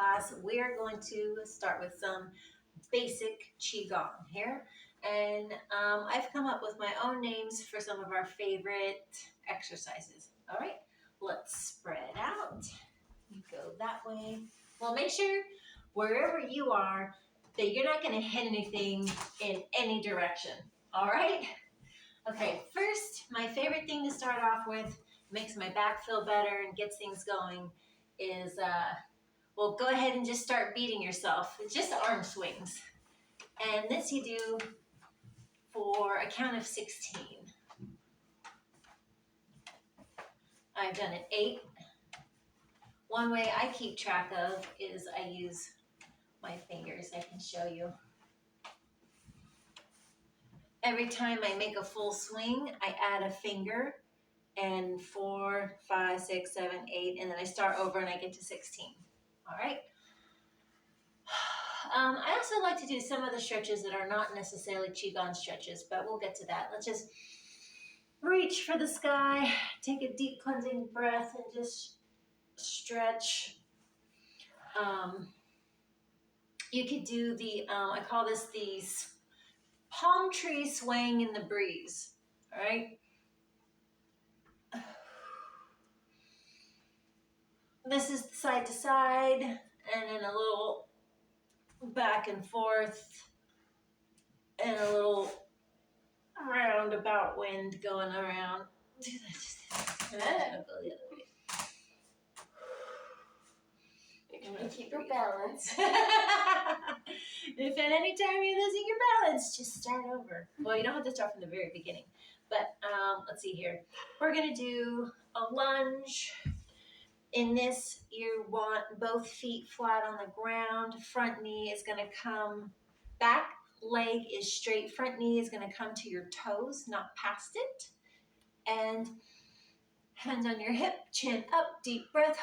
class, we're going to start with some basic Qigong here. And I've come up with my own names for some of our favorite exercises. All right, let's spread out. You go that way. Well, make sure wherever you are that you're not going to hit anything in any direction. All right? Okay, first, my favorite thing to start off with, makes my back feel better and gets things going, is, well, go ahead and just start beating yourself. It's just arm swings. And this you do for a count of 16. I've done it 8. One way I keep track of is I use my fingers. I can show you. Every time I make a full swing, I add a finger, and 4, 5, 6, 7, 8, and then I start over and I get to 16. All right. I also like to do some of the stretches that are not necessarily Qigong stretches, but we'll get to that. Let's just reach for the sky, take a deep cleansing breath, and just stretch. You could do the, I call this the palm tree swaying in the breeze. All right. This is side to side, and then a little back and forth, and a little roundabout wind going around. Do that. Go the other way. You're gonna keep your balance. If at any time you're losing your balance, just start over. Well, you don't have to start from the very beginning. But let's see here. We're gonna do a lunge. In this, you want both feet flat on the ground. Front knee is gonna come back. Leg is straight. Front knee is going to come to your toes, not past it. And hands on your hip, chin up, deep breath.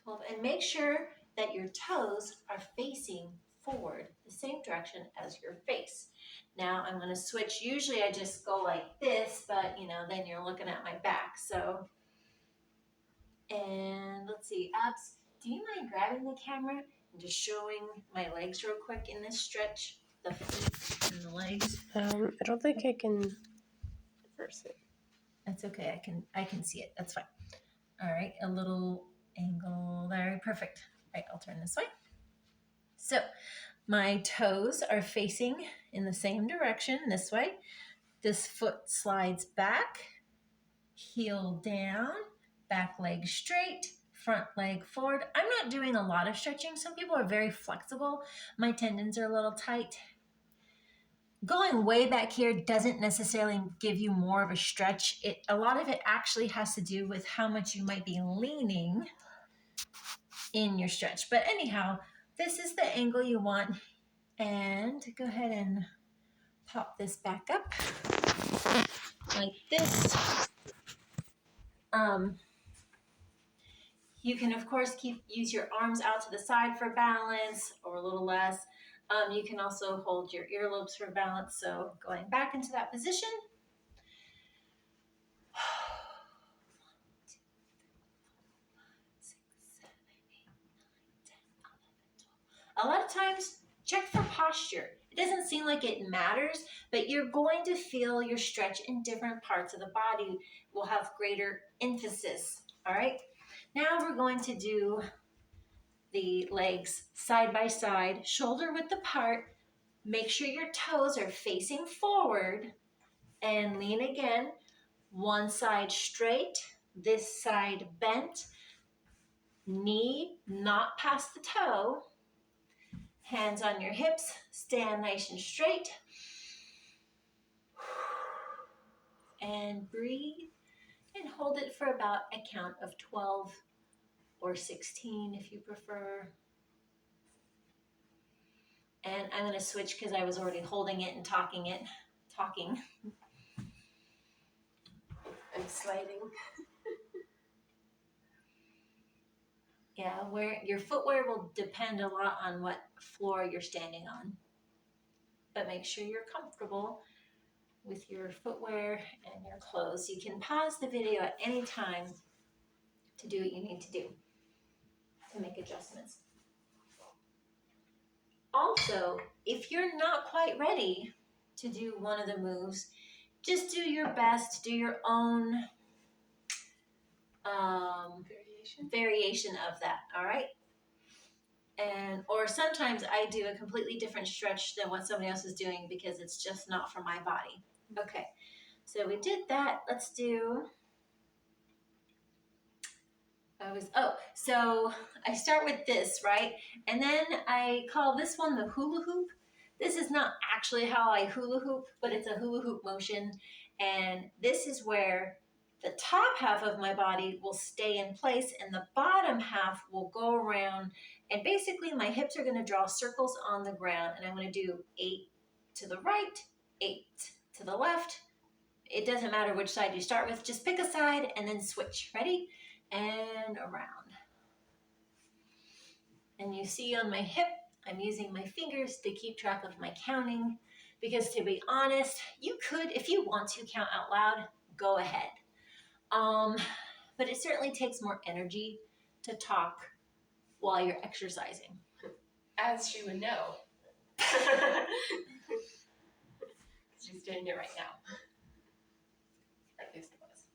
12. And make sure that your toes are facing forward, the same direction as your face. Now I'm going to switch. Usually I just go like this, but then you're looking at my back. So, and let's see, abs. Do you mind grabbing the camera and just showing my legs real quick in this stretch? The feet and the legs. I don't think I can reverse it. That's okay. I can see it. That's fine. All right, a little angle there. Perfect. All right, I'll turn this way. So my toes are facing in the same direction, this way. This foot slides back, heel down, back leg straight, front leg forward. I'm not doing a lot of stretching. Some people are very flexible. My tendons are a little tight. Going way back here doesn't necessarily give you more of a stretch. A lot of it actually has to do with how much you might be leaning in your stretch. But anyhow, this is the angle you want. And go ahead and pop this back up like this. You can, of course, use your arms out to the side for balance or a little less. You can also hold your earlobes for balance. So going back into that position. 1, 2, 3, 4, 5, 6, 7, 8, 9, 10, 11, 12. A lot of times, check for posture. It doesn't seem like it matters, but you're going to feel your stretch in different parts of the body will have greater emphasis. All right. Now we're going to do the legs side by side, shoulder width apart. Make sure your toes are facing forward and lean again. One side straight, this side bent. Knee not past the toe. Hands on your hips, stand nice and straight. And breathe and hold it for about a count of 12 or 16 if you prefer. And I'm going to switch because I was already holding it and talking. I'm sliding. Yeah, where your footwear will depend a lot on what floor you're standing on. But make sure you're comfortable with your footwear and your clothes. You can pause the video at any time to do what you need to do to make adjustments. Also, if you're not quite ready to do one of the moves, just do your best, do your own variation of that, all right? Or sometimes I do a completely different stretch than what somebody else is doing because it's just not for my body. Okay, so we did that. Let's do, so I start with this, right? And then I call this one the hula hoop. This is not actually how I hula hoop, but it's a hula hoop motion. And this is where the top half of my body will stay in place and the bottom half will go around. And basically my hips are going to draw circles on the ground. And I'm going to do 8 to the right, 8 to the left. It doesn't matter which side you start with. Just pick a side and then switch. Ready? And around. And you see on my hip, I'm using my fingers to keep track of my counting. Because to be honest, you could, if you want to count out loud, go ahead. But it certainly takes more energy to talk while you're exercising. As she would know. She's doing it right now. Or at least it was.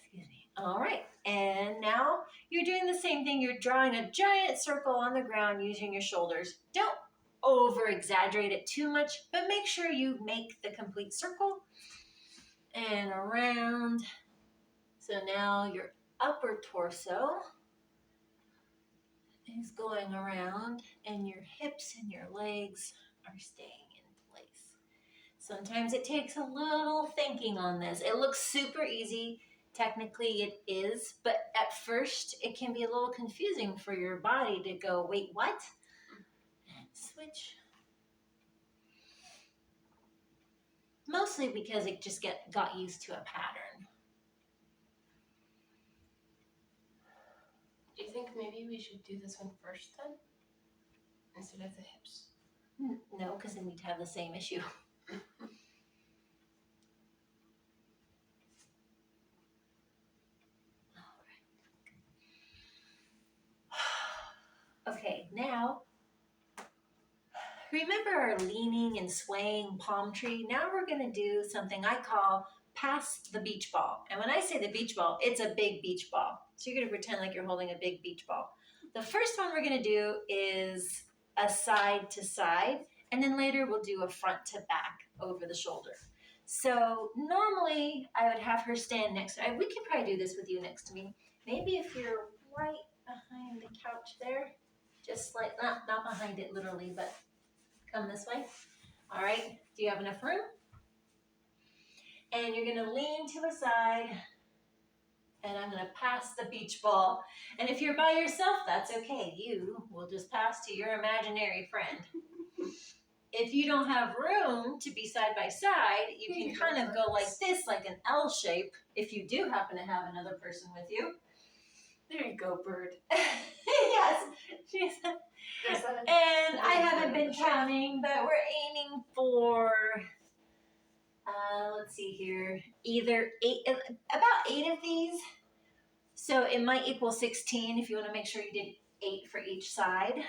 Excuse me. All right. And now you're doing the same thing. You're drawing a giant circle on the ground using your shoulders. Don't over exaggerate it too much, but make sure you make the complete circle and around. So now your upper torso is going around and your hips and your legs are staying in place. Sometimes it takes a little thinking on this. It looks super easy. Technically it is, but at first it can be a little confusing for your body to go, wait, what? And switch. Mostly because it just got used to a pattern. Do you think maybe we should do this one first then? Instead of the hips? No, because then we'd have the same issue. Okay, now, remember our leaning and swaying palm tree? Now we're going to do something I call pass the beach ball. And when I say the beach ball, it's a big beach ball. So you're going to pretend like you're holding a big beach ball. The first one we're going to do is a side to side, and then later we'll do a front to back over the shoulder. So normally I would have her stand next to me. We could probably do this with you next to me. Maybe if you're right behind the couch there. Just like, not behind it literally, but come this way. All right, do you have enough room? And you're gonna lean to a side, and I'm gonna pass the beach ball. And if you're by yourself, that's okay. You will just pass to your imaginary friend. If you don't have room to be side by side, you can kind of go like this, like an L shape, if you do happen to have another person with you. There you go, bird. Yes. And I haven't been counting, but we're aiming for, let's see here, about 8 of these. So it might equal 16 if you want to make sure you did 8 for each side.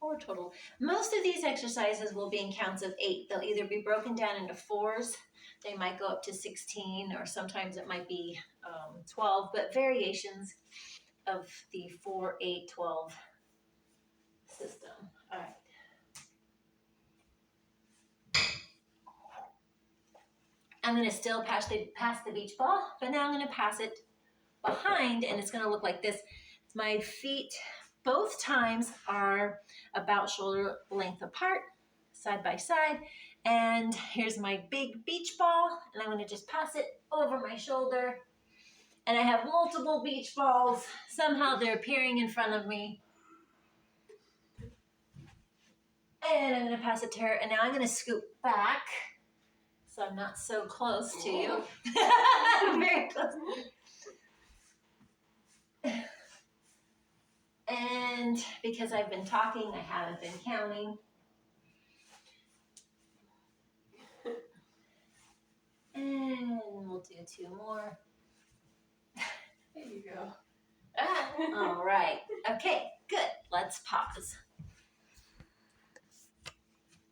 Or total. Most of these exercises will be in counts of 8. They'll either be broken down into 4s. They might go up to 16, or sometimes it might be 12, but variations of the 4, 8, 12 system. All right. I'm going to still pass the beach ball, but now I'm going to pass it behind, and it's going to look like this. My feet both times are about shoulder length apart, side by side, and here's my big beach ball, and I'm going to just pass it over my shoulder. And I have multiple beach balls. Somehow they're appearing in front of me. And I'm going to pass it to her. And now I'm going to scoop back so I'm not so close to you. Very close. And because I've been talking, I haven't been counting. 2 more. There you go. All right. Okay, good. Let's pause.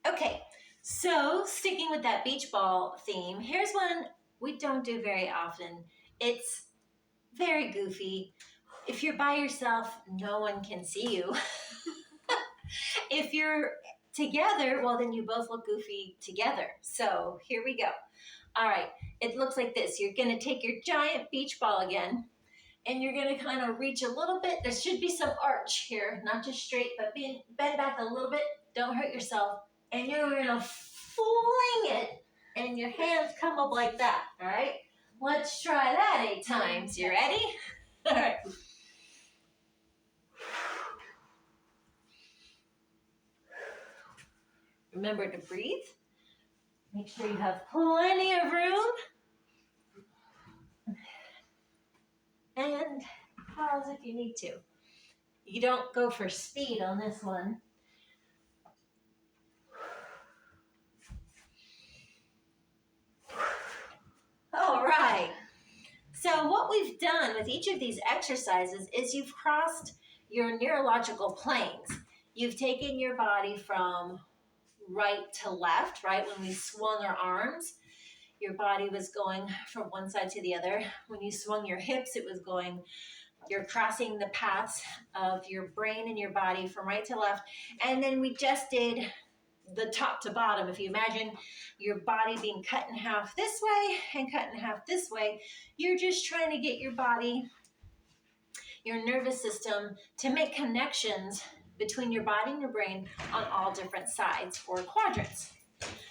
Okay, so sticking with that beach ball theme, here's one we don't do very often. It's very goofy. If you're by yourself, no one can see you. If you're together, well, then you both look goofy together. So here we go. All right, it looks like this. You're gonna take your giant beach ball again, and you're gonna kind of reach a little bit. There should be some arch here, not just straight, but bend back a little bit. Don't hurt yourself. And you're gonna fling it, and your hands come up like that, all right? Let's try that 8 times. You ready? All right. Remember to breathe. Make sure you have plenty of room. And pause if you need to. You don't go for speed on this one. All right. So what we've done with each of these exercises is you've crossed your neurological planes. You've taken your body from right to left, right? When we swung our arms, your body was going from one side to the other. When you swung your hips, it was going, you're crossing the paths of your brain and your body from right to left. And then we just did the top to bottom. If you imagine your body being cut in half this way and cut in half this way, you're just trying to get your body, your nervous system, to make connections between your body and your brain on all different sides or quadrants.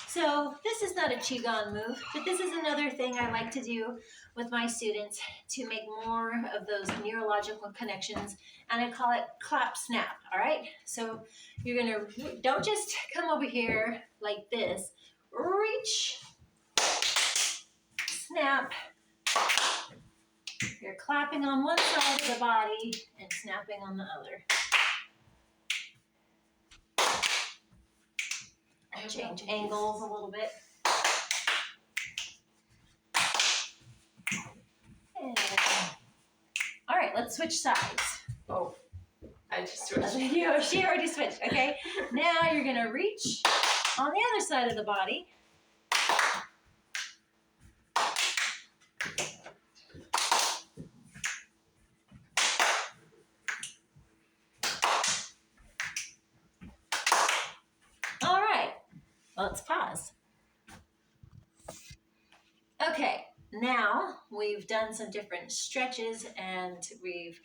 So this is not a Qigong move, but this is another thing I like to do with my students to make more of those neurological connections, and I call it clap snap, all right? So you're gonna, don't just come over here like this, reach, snap. You're clapping on one side of the body and snapping on the other. I'll change angles a little bit. And, all right, let's switch sides. Oh, I just switched. She already switched, okay? Now you're gonna reach on the other side of the body. All right, let's pause. Okay, now we've done some different stretches and we've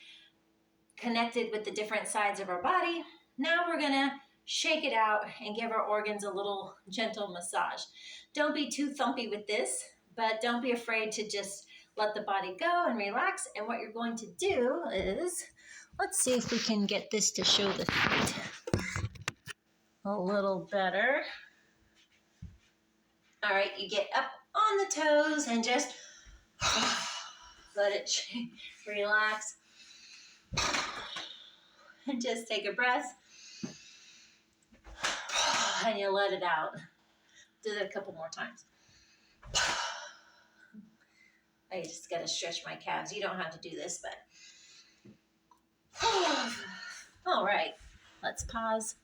connected with the different sides of our body. Now we're gonna shake it out and give our organs a little gentle massage. Don't be too thumpy with this, but don't be afraid to just let the body go and relax. And what you're going to do is, let's see if we can get this to show the feet a little better. All right, you get up on the toes and just let it relax. And just take a breath. And you let it out. Do that a couple more times. I just gotta stretch my calves. You don't have to do this, but. All right, let's pause.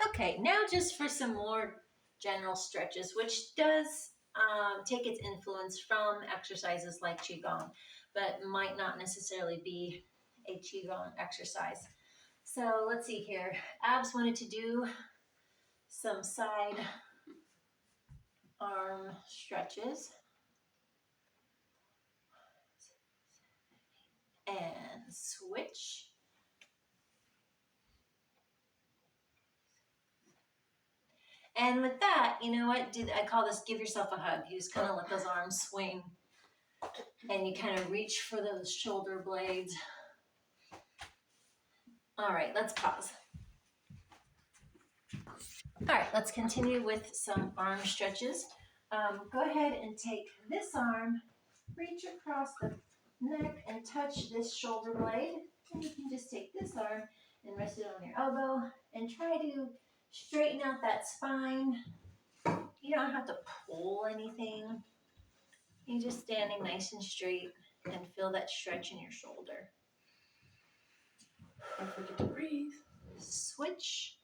Okay, now just for some more general stretches, which does take its influence from exercises like Qigong, but might not necessarily be a Qigong exercise. So let's see here. Abs wanted to do some side arm stretches. And switch. And with that, you know what? I call this give yourself a hug. You just kind of let those arms swing and you kind of reach for those shoulder blades. All right, let's pause. All right, let's continue with some arm stretches. Go ahead and take this arm, reach across the neck and touch this shoulder blade. And you can just take this arm and rest it on your elbow and try to straighten out that spine. You don't have to pull anything. You're just standing nice and straight and feel that stretch in your shoulder. Don't forget to breathe. Switch.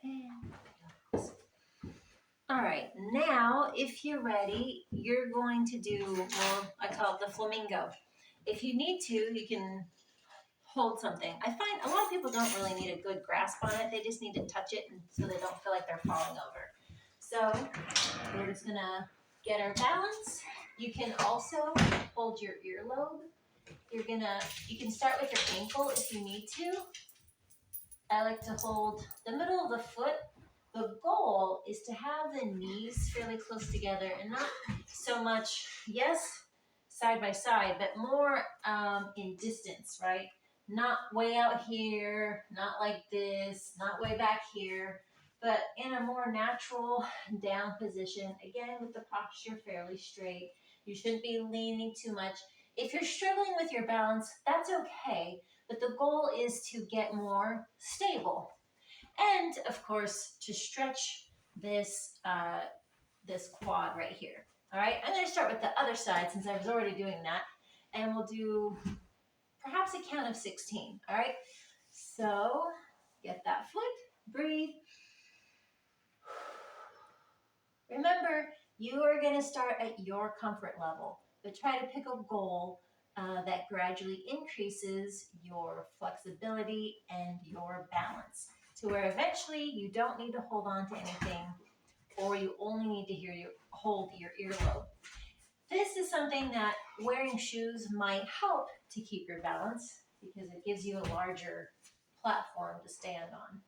And all right, now if you're ready, you're going to do more, I call it the flamingo. If you need to, you can hold something. I find a lot of people don't really need a good grasp on it. They just need to touch it so they don't feel like they're falling over. So we're just gonna get our balance. You can also hold your earlobe. You can start with your ankle if you need to. I like to hold the middle of the foot. The goal is to have the knees fairly close together and not so much, yes, side by side, but more in distance, right? Not way out here, not like this, not way back here, but in a more natural down position. Again, with the posture fairly straight. You shouldn't be leaning too much. If you're struggling with your balance, that's okay, but the goal is to get more stable. And of course, to stretch this, this quad right here. All right, I'm gonna start with the other side since I was already doing that. And we'll do perhaps a count of 16, all right? So get that foot, breathe. Remember, you are gonna start at your comfort level, but try to pick a goal that gradually increases your flexibility and your balance to where eventually you don't need to hold on to anything or you only need to hold your earlobe. This is something that wearing shoes might help to keep your balance because it gives you a larger platform to stand on.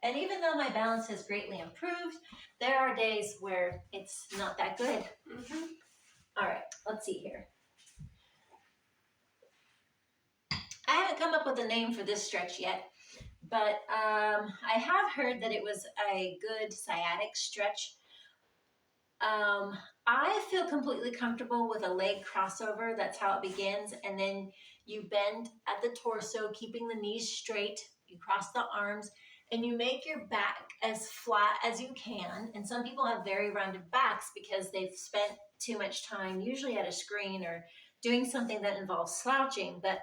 And even though my balance has greatly improved, there are days where it's not that good. Mm-hmm. All right, let's see here. I haven't come up with a name for this stretch yet, but I have heard that it was a good sciatic stretch. I feel completely comfortable with a leg crossover. That's how it begins. And then you bend at the torso, keeping the knees straight. You cross the arms and you make your back as flat as you can. And some people have very rounded backs because they've spent too much time, usually at a screen or doing something that involves slouching. But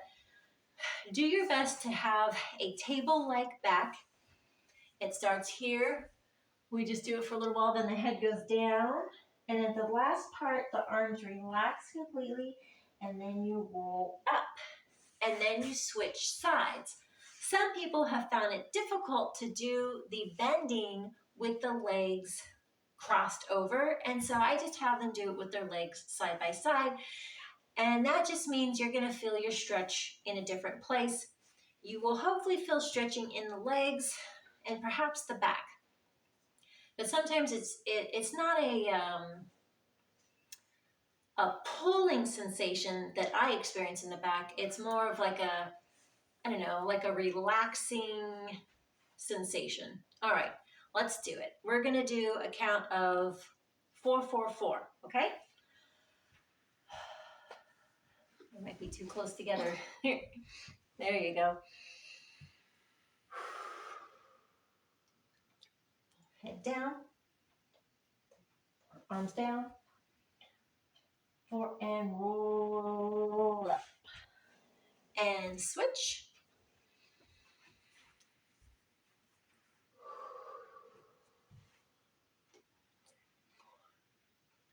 do your best to have a table-like back. It starts here. We just do it for a little while, then the head goes down. And at the last part, the arms relax completely, and then you roll up. And then you switch sides. Some people have found it difficult to do the bending with the legs crossed over, and so I just have them do it with their legs side by side. And that just means you're gonna feel your stretch in a different place. You will hopefully feel stretching in the legs and perhaps the back. But sometimes it's not a pulling sensation that I experience in the back. It's more of like a, I don't know, like a relaxing sensation. All right, let's do it. We're gonna do a count of 4, 4, 4, okay? It might be too close together. Here, there you go. Head down, arms down, 4, and roll up. And switch.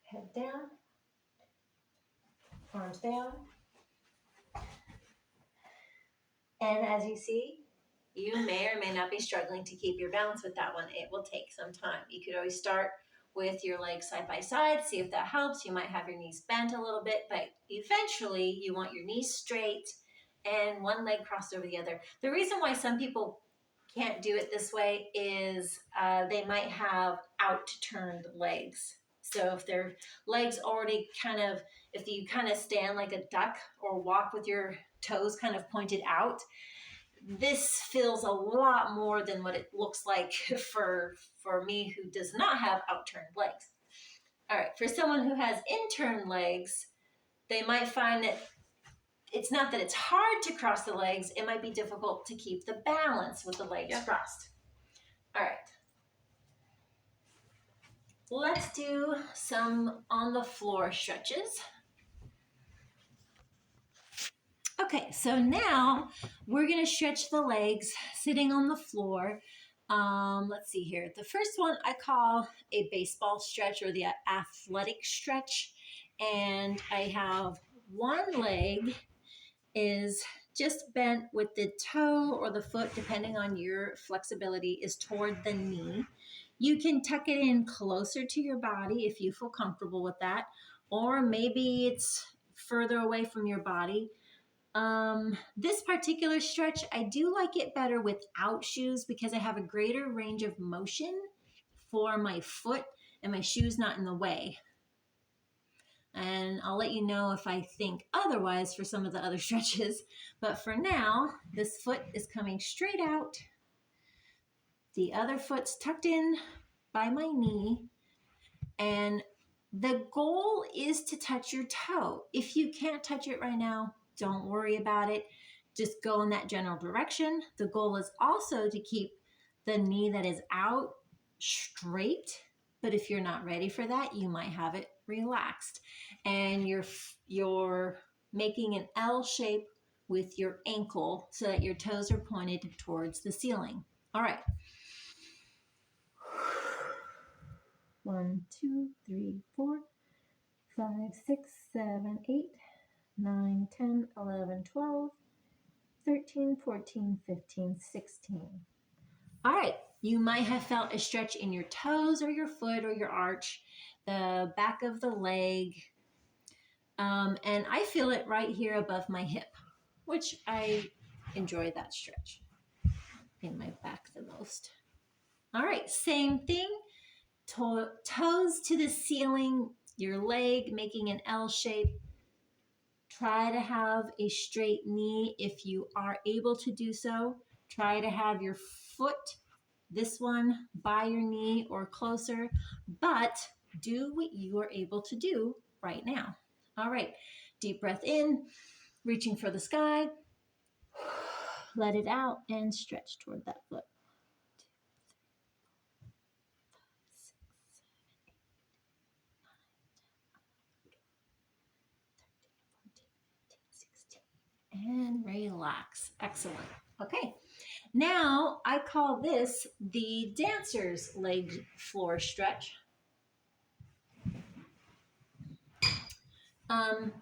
Head down, arms down. And as you see, you may or may not be struggling to keep your balance with that one. It will take some time. You could always start with your legs side by side, see if that helps. You might have your knees bent a little bit, but eventually you want your knees straight and one leg crossed over the other. The reason why some people can't do it this way is they might have out-turned legs. So if their legs already if you kind of stand like a duck or walk with your toes kind of pointed out, this feels a lot more than what it looks like for me who does not have outturned legs. All right, for someone who has inturned legs, they might find that it's not that it's hard to cross the legs, it might be difficult to keep the balance with the legs crossed. All right. Let's do some on the floor stretches. Okay, so now we're gonna stretch the legs sitting on the floor. Let's see here. The first one I call a baseball stretch or the athletic stretch. And I have one leg is just bent with the toe or the foot, depending on your flexibility, is toward the knee. You can tuck it in closer to your body if you feel comfortable with that, or maybe it's further away from your body. This particular stretch, I do like it better without shoes because I have a greater range of motion for my foot and my shoes not in the way. And I'll let you know if I think otherwise for some of the other stretches. But for now, this foot is coming straight out. The other foot's tucked in by my knee. And the goal is to touch your toe. If you can't touch it right now, don't worry about it. Just go in that general direction. The goal is also to keep the knee that is out straight. But if you're not ready for that, you might have it relaxed. And you're making an L shape with your ankle so that your toes are pointed towards the ceiling. All right. 1, 2, 3, 4, 5, 6, 7, 8, 9, 10, 11, 12, 13, 14, 15, 16. All right, you might have felt a stretch in your toes or your foot or your arch, the back of the leg, and I feel it right here above my hip, which I enjoy that stretch in my back the most. All right, same thing. Toes to the ceiling, your leg making an L shape. Try to have a straight knee if you are able to do so. Try to have your foot, this one, by your knee or closer, but do what you are able to do right now. All right, deep breath in, reaching for the sky. Let it out and stretch toward that foot. 2, 3, 4, 5, 6, 7, 8, 9, 10, 11, 12, 13, 14, 15, 16. And relax. Excellent. Okay. Now I call this the dancer's leg floor stretch.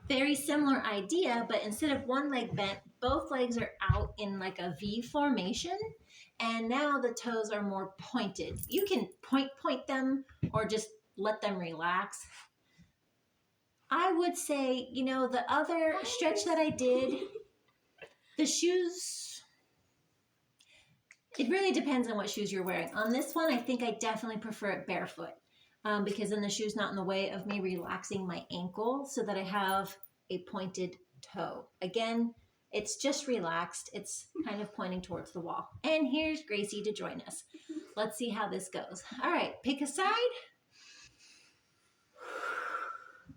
Very similar idea, but instead of one leg bent, both legs are out in like a V formation. And now the toes are more pointed. You can point them or just let them relax. I would say, you know, the other stretch that I did, the shoes, it really depends on what shoes you're wearing. On this one, I think I definitely prefer it barefoot because then the shoe's not in the way of me relaxing my ankle so that I have a pointed toe. Again, it's just relaxed. It's kind of pointing towards the wall. And here's Gracie to join us. Let's see how this goes. All right, pick a side.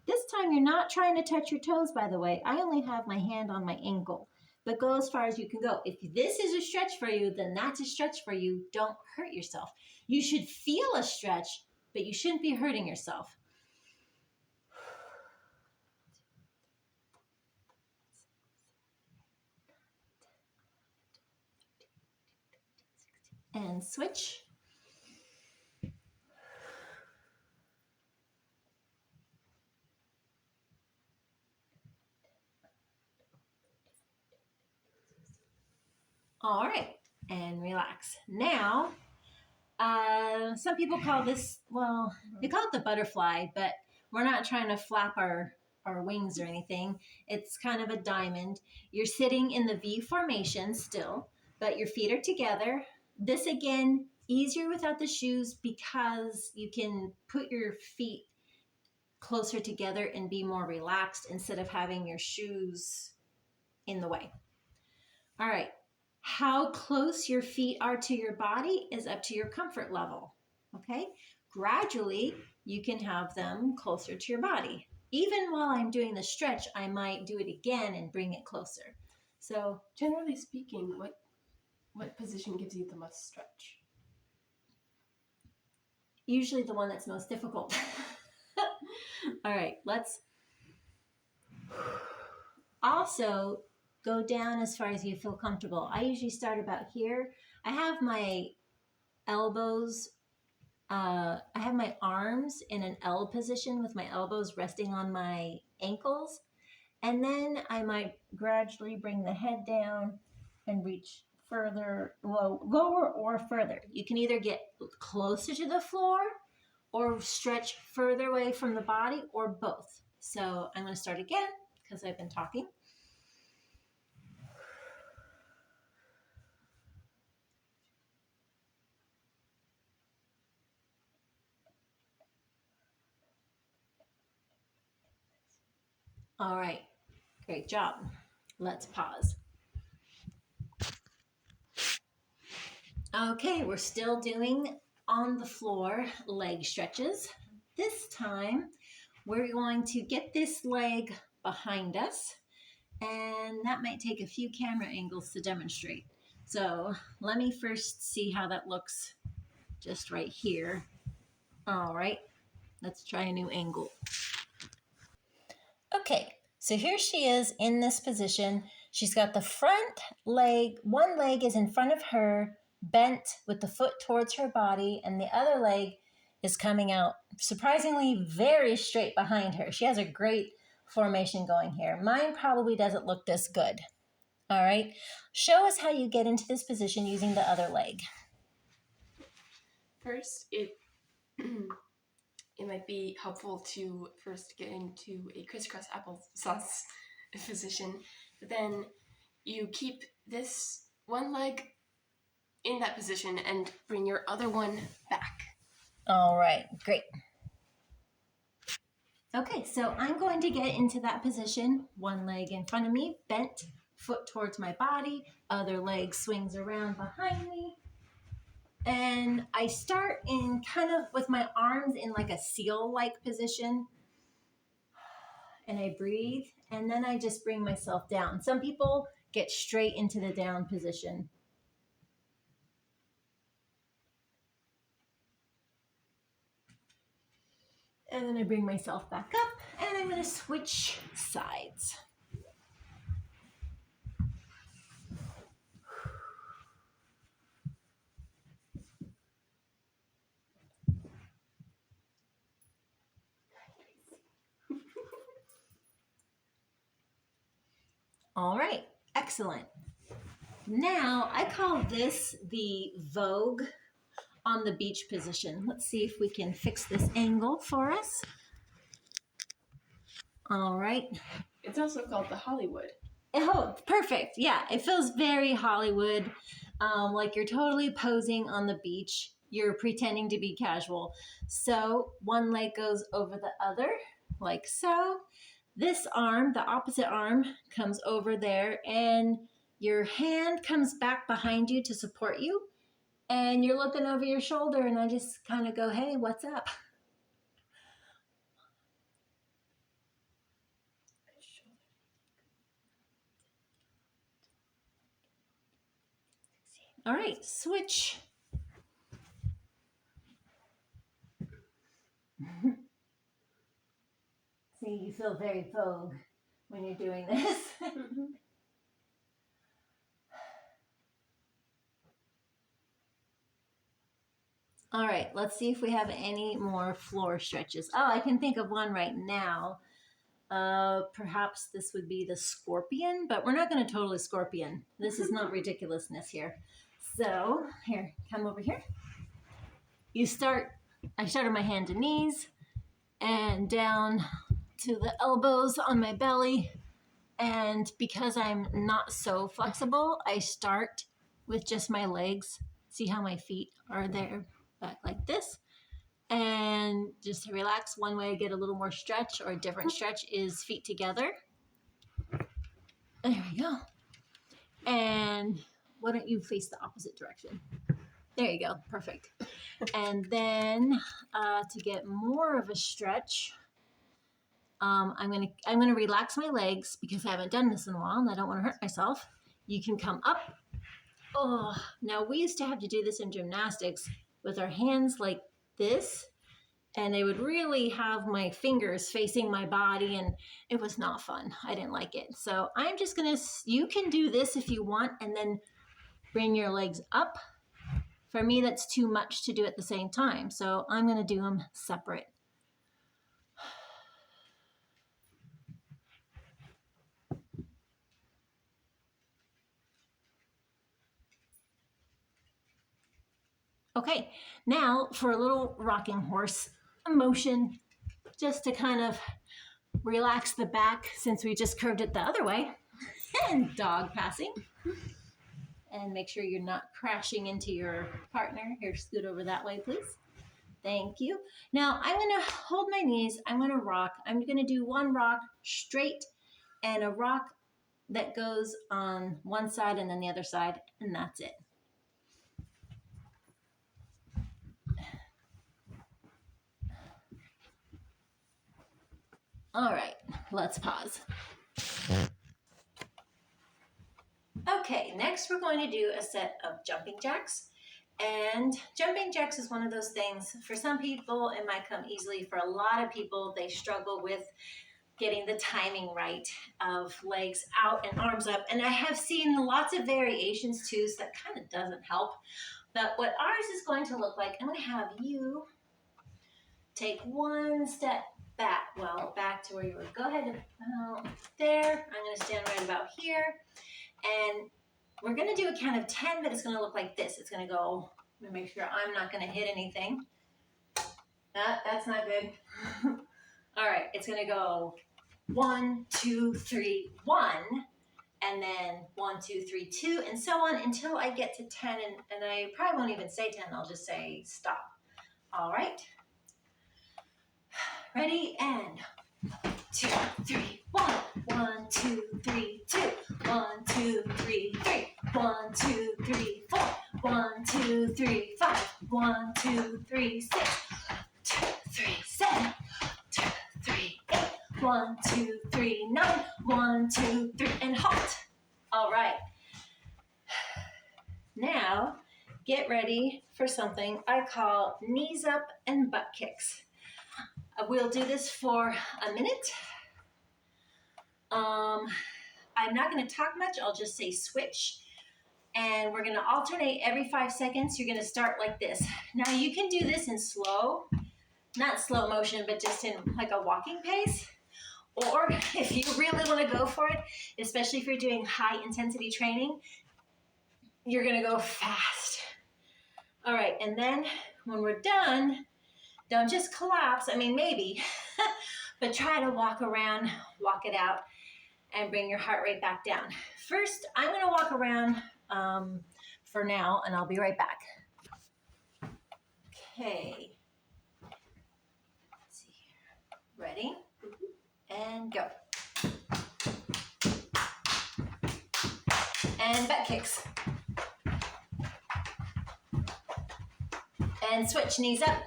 This time you're not trying to touch your toes, by the way. I only have my hand on my ankle, but go as far as you can go. If this is a stretch for you, then that's a stretch for you. Don't hurt yourself. You should feel a stretch, but you shouldn't be hurting yourself. And switch. All right, and relax. Now, some people call this, well, they call it the butterfly, but we're not trying to flap our wings or anything. It's kind of a diamond. You're sitting in the V formation still, but your feet are together. This again, easier without the shoes because you can put your feet closer together and be more relaxed instead of having your shoes in the way. All right. How close your feet are to your body is up to your comfort level, okay? Gradually, you can have them closer to your body. even while I'm doing the stretch, I might do it again and bring it closer. So generally speaking, what position gives you the most stretch? usually the one that's most difficult. All right, let's also go down as far as you feel comfortable. I usually start about here. I have my elbows, I have my arms in an L position with my elbows resting on my ankles. And then I might gradually bring the head down and reach further, lower or further. You can either get closer to the floor or stretch further away from the body, or both. So I'm going to start again because I've been talking. All right, great job. Let's pause. Okay, we're still doing on the floor leg stretches. This time, we're going to get this leg behind us, and that might take a few camera angles to demonstrate. So let me first see how that looks just right here. All right, let's try a new angle. Okay, so here she is in this position. She's got the front leg, one leg is in front of her, bent with the foot towards her body, and the other leg is coming out surprisingly very straight behind her. She has a great formation going here. Mine probably doesn't look this good. All right, show us how you get into this position using the other leg. First, it might be helpful to first get into a crisscross applesauce position, but then you keep this one leg in that position and bring your other one back. All right, great. Okay, so I'm going to get into that position. One leg in front of me, bent, foot towards my body, other leg swings around behind me. And I start in kind of with my arms in like a seal-like position. And I breathe, and then I just bring myself down. Some people get straight into the down position. And then I bring myself back up, and I'm going to switch sides. All right, excellent. Now, I call this the Vogue on the beach position. Let's see if we can fix this angle for us. All right. It's also called the Hollywood. Oh, perfect. Yeah, it feels very Hollywood, like you're totally posing on the beach. You're pretending to be casual. So one leg goes over the other, like so. This arm, the opposite arm, comes over there, and your hand comes back behind you to support you. And you're looking over your shoulder, and I just kind of go, hey, what's up? All right, switch. See, you feel very Vogue when you're doing this. All right, let's see if we have any more floor stretches. Oh, I can think of one right now. Perhaps this would be the scorpion, but we're not going to totally scorpion. This is not ridiculousness here. So here, come over here. I start on my hand and knees and down to the elbows on my belly. And because I'm not so flexible, I start with just my legs. See how my feet are there, back like this. And just to relax, one way I get a little more stretch or a different stretch is feet together. There we go. And why don't you face the opposite direction? There you go. Perfect. And then to get more of a stretch, I'm gonna relax my legs because I haven't done this in a while and I don't want to hurt myself. You can come up. Oh, now we used to have to do this in gymnastics with our hands like this, and they would really have my fingers facing my body, and it was not fun. I didn't like it. So I'm just gonna, you can do this if you want, and then bring your legs up. For me, that's too much to do at the same time. So I'm gonna do them separate. Okay, now for a little rocking horse motion, just to kind of relax the back since we just curved it the other way. And dog passing. And make sure you're not crashing into your partner. Here, scoot over that way, please. Thank you. Now I'm gonna hold my knees. I'm gonna rock. I'm gonna do one rock straight and a rock that goes on one side and then the other side, and that's it. All right, let's pause. Okay, next we're going to do a set of jumping jacks. And jumping jacks is one of those things, for some people it might come easily. For a lot of people, they struggle with getting the timing right of legs out and arms up. And I have seen lots of variations too, so that kind of doesn't help. But what ours is going to look like, I'm going to have you take one step back. Well, back to where you were. Go ahead and there. I'm going to stand right about here. And we're going to do a count of 10, but it's going to look like this. It's going to go, let me make sure I'm not going to hit anything. That's not good. All right, it's going to go 1, 2, 3, 1, and then 1, 2, 3, 2, and so on until I get to 10, and I probably won't even say 10, I'll just say stop. All right. Ready? And 2, 3, 1. 1, 2, 3, 2. 1, 2, 3, 3. 1, 2, 3, 4. 1, 2, 3, 5. 1, 2, 3, 6. 2, 3, 7. 2, 3, 8. 1, 2, 3, 9. 1, 2, 3, and halt. All right. Now, get ready for something I call knees up and butt kicks. We'll do this for a minute. I'm not going to talk much. I'll just say switch. And we're going to alternate every 5 seconds. You're going to start like this. Now, you can do this in slow, not slow motion, but just in like a walking pace. Or if you really want to go for it, especially if you're doing high intensity training, you're going to go fast. All right, and then when we're done, don't just collapse. I mean, maybe, but try to walk around, walk it out, and bring your heart rate back down. First, I'm going to walk around for now, and I'll be right back. Okay. Let's see here. Ready? And go. And butt kicks. And switch, knees up.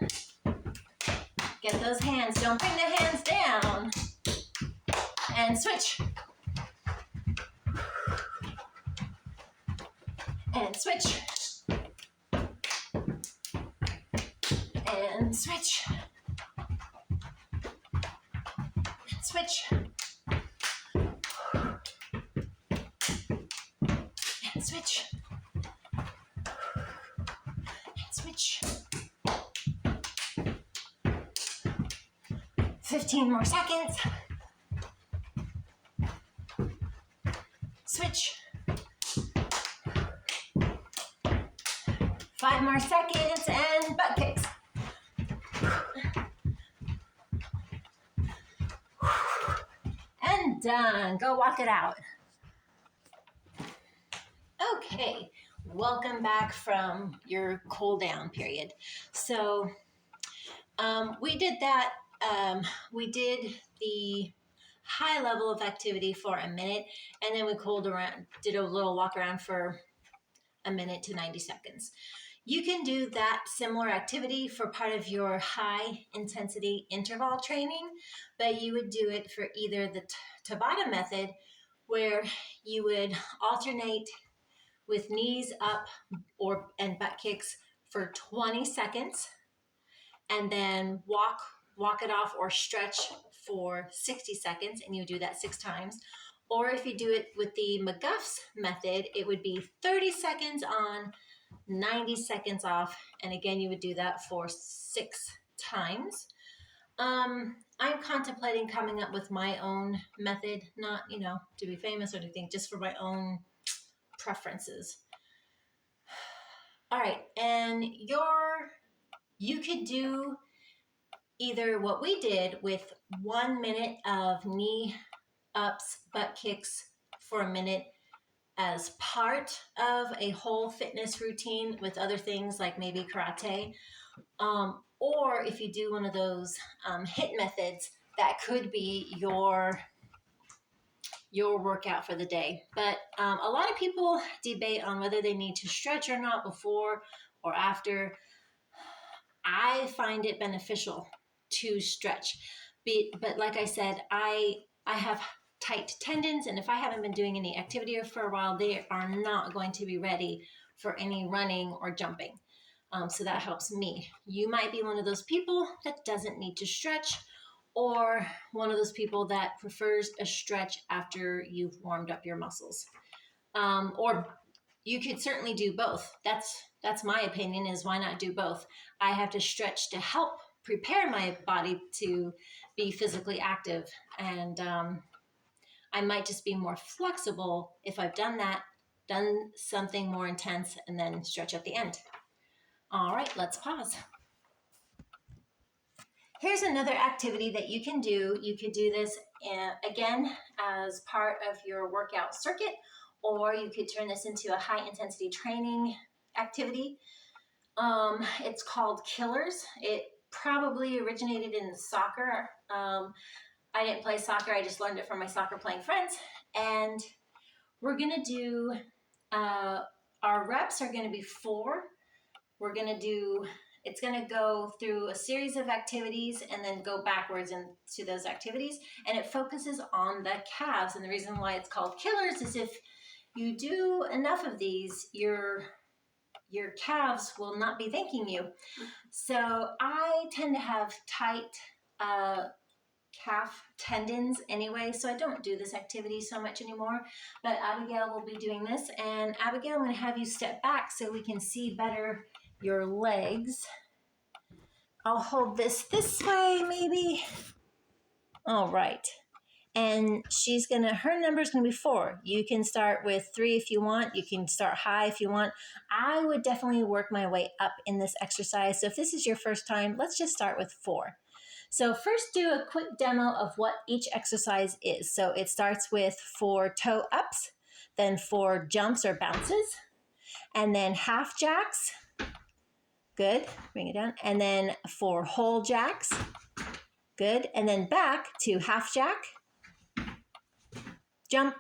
Get those hands, don't bring the hands down. And switch. And switch. And switch. And switch. And switch. And switch. 15 more seconds. Switch. 5 more seconds and butt kicks. And done. Go walk it out. Okay, welcome back from your cool down period. So we did that. We did the high level of activity for a minute, and then we cooled around, did a little walk around for a minute to 90 seconds. You can do that similar activity for part of your high intensity interval training, but you would do it for either the Tabata method, where you would alternate with knees up and butt kicks for 20 seconds, and then walk it off or stretch for 60 seconds, and you do that 6 times. Or if you do it with the McGuff's method, it would be 30 seconds on, 90 seconds off, and again, you would do that for 6 times. I'm contemplating coming up with my own method, not, to be famous or anything, just for my own preferences. All right, and you could do either what we did with 1 minute of knee ups, butt kicks for a minute as part of a whole fitness routine with other things like maybe karate. Or if you do one of those HIIT methods, that could be your workout for the day. But a lot of people debate on whether they need to stretch or not before or after. I find it beneficial to stretch. But like I said, I have tight tendons, and if I haven't been doing any activity for a while, they are not going to be ready for any running or jumping. So that helps me. You might be one of those people that doesn't need to stretch, or one of those people that prefers a stretch after you've warmed up your muscles. Or you could certainly do both. That's my opinion, is why not do both? I have to stretch to help prepare my body to be physically active, and I might just be more flexible if I've done something more intense, and then stretch at the end. All right, let's pause. Here's another activity that you can do. You could do this again as part of your workout circuit, or you could turn this into a high intensity training activity. It's called Killers. It probably originated in soccer. I didn't play soccer. I just learned it from my soccer playing friends. And we're going to do, our reps are going to be 4. It's going to go through a series of activities and then go backwards into those activities. And it focuses on the calves. And the reason why it's called Killers is if you do enough of these, your calves will not be thanking you. So I tend to have tight calf tendons anyway, so I don't do this activity so much anymore. But Abigail will be doing this. And Abigail, I'm going to have you step back so we can see better your legs. I'll hold this way, maybe. All right. And her number is going to be 4. You can start with 3 if you want. You can start high if you want. I would definitely work my way up in this exercise. So if this is your first time, let's just start with 4. So first, do a quick demo of what each exercise is. So it starts with 4 toe ups, then 4 jumps or bounces, and then half jacks. Good. Bring it down. And then 4 whole jacks. Good. And then back to half jack, jump,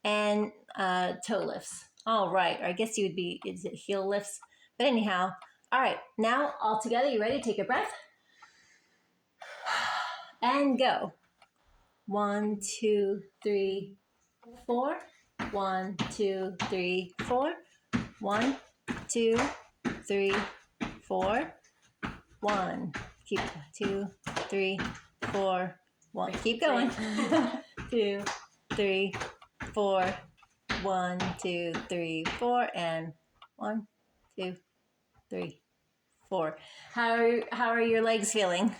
and toe lifts. All right. Or I guess is it heel lifts? But anyhow, all right. Now all together, you ready? Take a breath. And go. 1, 2, 3, 4. 1, 2, 3, 4. 1, 2, 3, 4. 1. Keep 2, 3, 4. 1. Keep going. 2, 3, 4. 1, 2, 3, 4. And 1, 2, 3, 4. How are your legs feeling?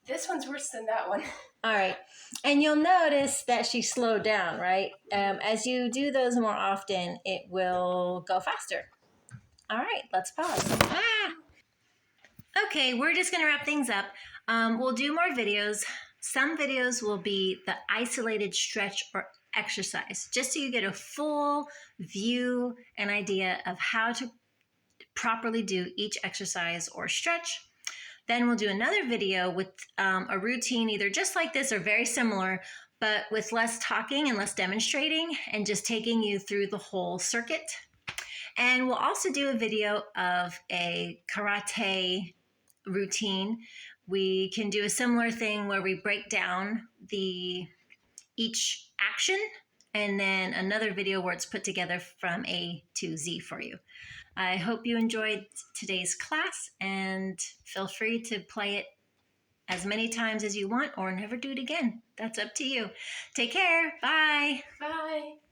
This one's worse than that one. All right. And you'll notice that she slowed down, right? As you do those more often, it will go faster. All right, let's pause. Okay, we're just going to wrap things up. We'll do more videos. Some videos will be the isolated stretch or exercise, just so you get a full view and idea of how to properly do each exercise or stretch. Then we'll do another video with a routine either just like this or very similar, but with less talking and less demonstrating, and just taking you through the whole circuit. And we'll also do a video of a karate routine. We can do a similar thing where we break down each action, and then another video where it's put together from A to Z for you. I hope you enjoyed today's class, and feel free to play it as many times as you want or never do it again. That's up to you. Take care. Bye. Bye.